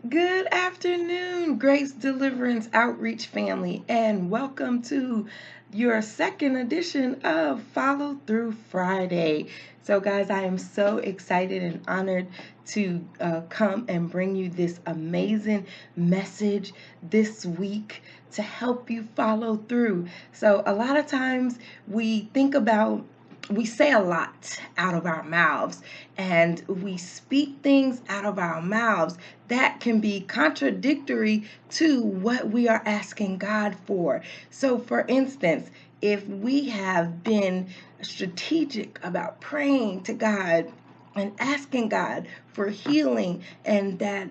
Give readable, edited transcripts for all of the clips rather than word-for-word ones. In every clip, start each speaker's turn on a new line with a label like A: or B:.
A: Good afternoon, Grace Deliverance Outreach family, and welcome to your second edition of Follow Through Friday. So, guys, I am so excited and honored to come and bring you this amazing message this week to help you follow through. So, a lot of times we say a lot out of our mouths, and we speak things out of our mouths that can be contradictory to what we are asking God for. So, for instance, if we have been strategic about praying to God and asking God for healing, and that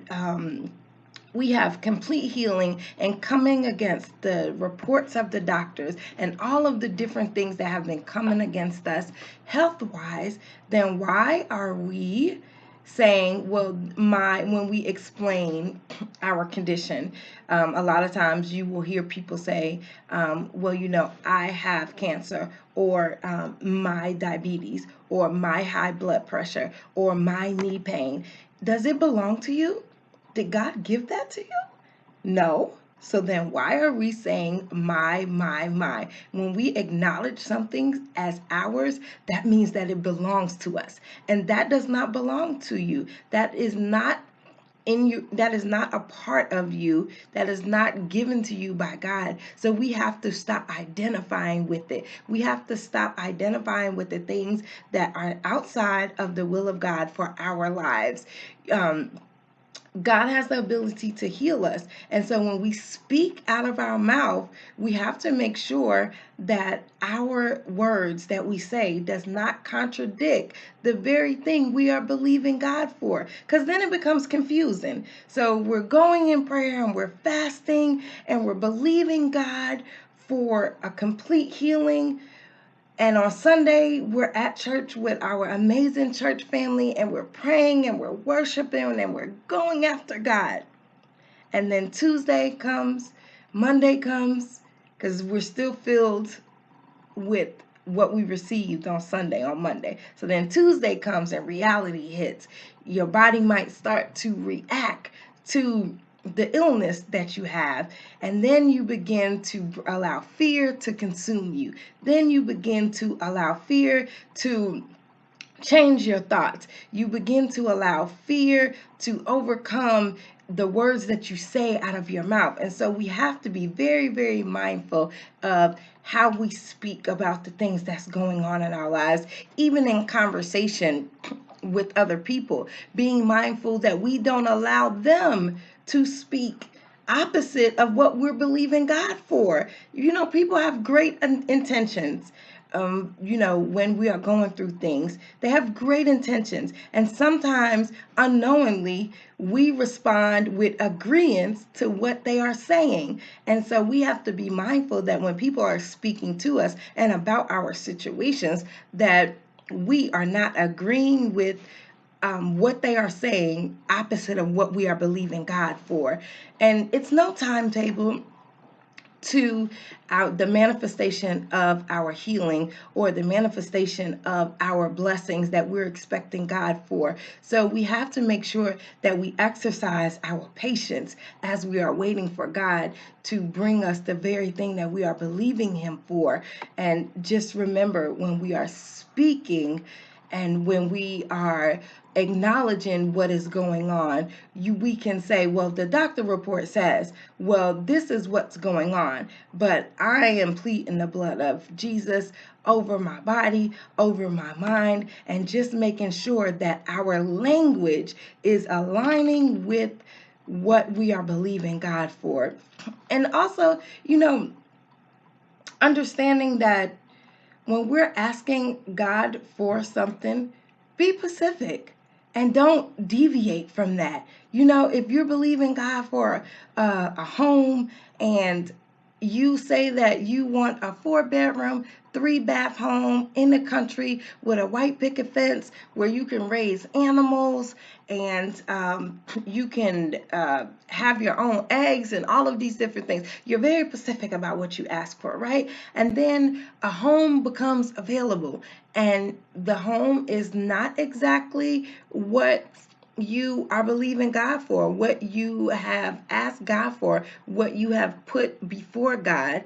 A: we have complete healing, and coming against the reports of the doctors and all of the different things that have been coming against us health wise, then why are we saying, well, when we explain our condition, a lot of times you will hear people say, well, I have cancer, or my diabetes, or my high blood pressure, or my knee pain. Does it belong to you? Did God give that to you? No. So then why are we saying my? When we acknowledge something as ours, that means that it belongs to us. And that does not belong to you. That is not in you. That is not a part of you. That is not given to you by God. So we have to stop identifying with it. We have to stop identifying with the things that are outside of the will of God for our lives. God has the ability to heal us. And so when we speak out of our mouth, we have to make sure that our words that we say does not contradict the very thing we are believing God for. Because then it becomes confusing. So we're going in prayer and we're fasting and we're believing God for a complete healing, and on Sunday, we're at church with our amazing church family, and we're praying and we're worshiping and we're going after God. And then Tuesday comes, Monday comes, because we're still filled with what we received on Sunday, on Monday. So then Tuesday comes and reality hits. Your body might start to react to the illness that you have, and then you begin to allow fear to consume you. Then you begin to allow fear to change your thoughts. You begin to allow fear to overcome the words that you say out of your mouth. And so we have to be very, very mindful of how we speak about the things that's going on in our lives, even in conversation with other people, being mindful that we don't allow them to speak opposite of what we're believing God for. People have great intentions. When we are going through things, they have great intentions. And sometimes unknowingly, we respond with agreeance to what they are saying. And so we have to be mindful that when people are speaking to us and about our situations, that we are not agreeing with what they are saying opposite of what we are believing God for. And it's no timetable to the manifestation of our healing or the manifestation of our blessings that we're expecting God for. So we have to make sure that we exercise our patience as we are waiting for God to bring us the very thing that we are believing Him for. And just remember, when we are speaking and when we are acknowledging what is going on, we can say, well, the doctor report says, well, this is what's going on, but I am pleading the blood of Jesus over my body, over my mind, and just making sure that our language is aligning with what we are believing God for. And also, understanding that when we're asking God for something, be specific and don't deviate from that. If you're believing God for a home, and you say that you want a 4-bedroom, 3-bath home in the country with a white picket fence where you can raise animals, and you can have your own eggs and all of these different things. You're very specific about what you ask for, right? And then a home becomes available, and the home is not exactly what you are believing God for, what you have asked God for, what you have put before God,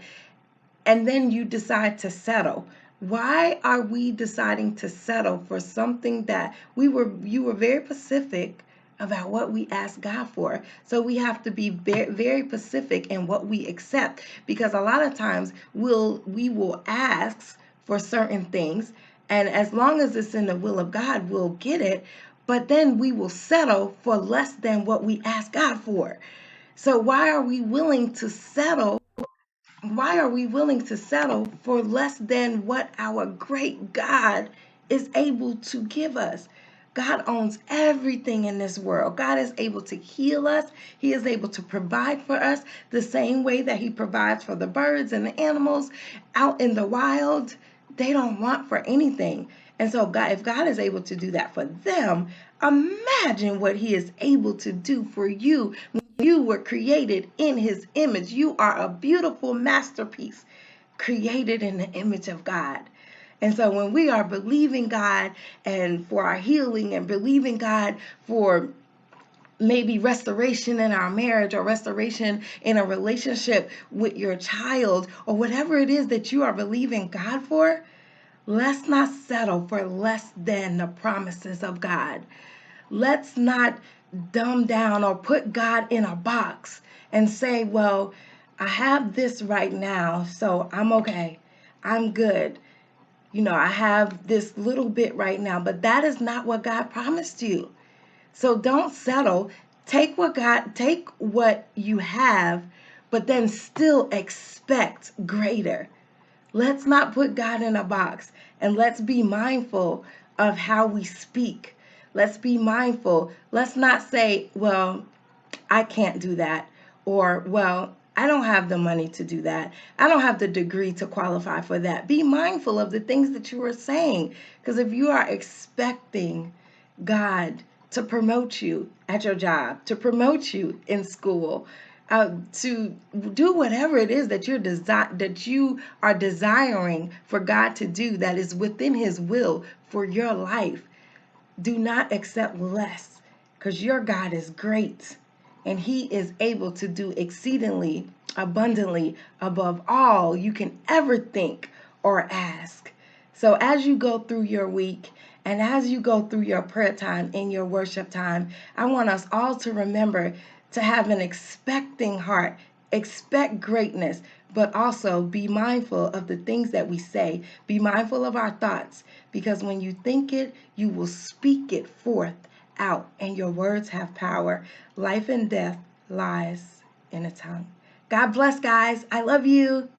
A: and then you decide to settle. Why are we deciding to settle for something that you were very specific about what we asked God for? So we have to be very, very specific in what we accept, because a lot of times we will ask for certain things, and as long as it's in the will of God, we'll get it, but then we will settle for less than what we ask God for. So why are we willing to settle for less than what our great God is able to give us? God owns everything in this world. God is able to heal us. He is able to provide for us the same way that He provides for the birds and the animals out in the wild. They don't want for anything. And so if God is able to do that for them, imagine what He is able to do for you. You were created in His image. You are a beautiful masterpiece created in the image of God. And so when we are believing God and for our healing, and believing God for maybe restoration in our marriage, or restoration in a relationship with your child, or whatever it is that you are believing God for, let's not settle for less than the promises of God. Let's not dumb down or put God in a box and say, well, I have this right now, so I'm okay. I'm good. I have this little bit right now, but that is not what God promised you. So don't settle. Take what you have, but then still expect greater. Let's not put God in a box, and let's be mindful of how we speak. Let's be mindful. Let's not say, well, I can't do that, or, well, I don't have the money to do that. I don't have the degree to qualify for that. Be mindful of the things that you are saying, because if you are expecting God to promote you at your job, to promote you in school, to do whatever it is that you are desiring for God to do, that is within His will for your life, do not accept less, because your God is great, and He is able to do exceedingly abundantly above all you can ever think or ask. So as you go through your week, and as you go through your prayer time and your worship time, I want us all to remember to have an expecting heart, expect greatness, but also be mindful of the things that we say. Be mindful of our thoughts, because when you think it, you will speak it forth out, and your words have power. Life and death lies in a tongue. God bless, guys. I love you.